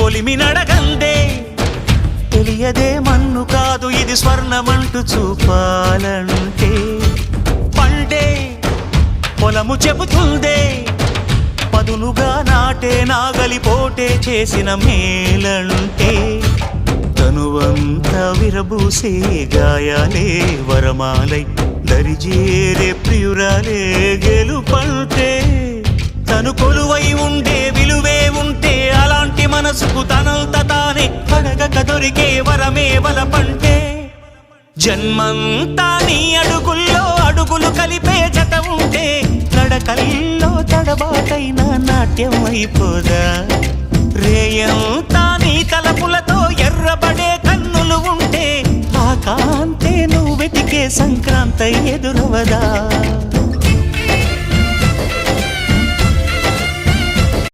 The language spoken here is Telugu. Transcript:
కొలిమి నడగందే తెలియదే మన్ను కాదు ఇది స్వర్ణమంటూ చూపాలంటే పండే పొలము చెబుతుందే పదునుగా నాటే నాగలిపోటే చేసిన మేలంటే తనువంతా విరబూసే గాయాలే వరమాలై దరిజేరే ప్రియురాలే గెలుపంటే తను కొలువై ఉండే విలువే ఉంటే అలాంటి మనసుకు తనంత తానే అడగక దొరికే వరమే వలపంటే జన్మంతా నీ అడుగుల్లో అడుగులు కలిపే జత ఉంటే నడకల్లో తడబాటైన నాట్యం అయిపోదా రేయంతా నీ తలపులతో ఎర్రబడే కన్నులు ఉంటే ఆ కాంతే నువ్వు వెతికే సంక్రాంతి ఎదురవదా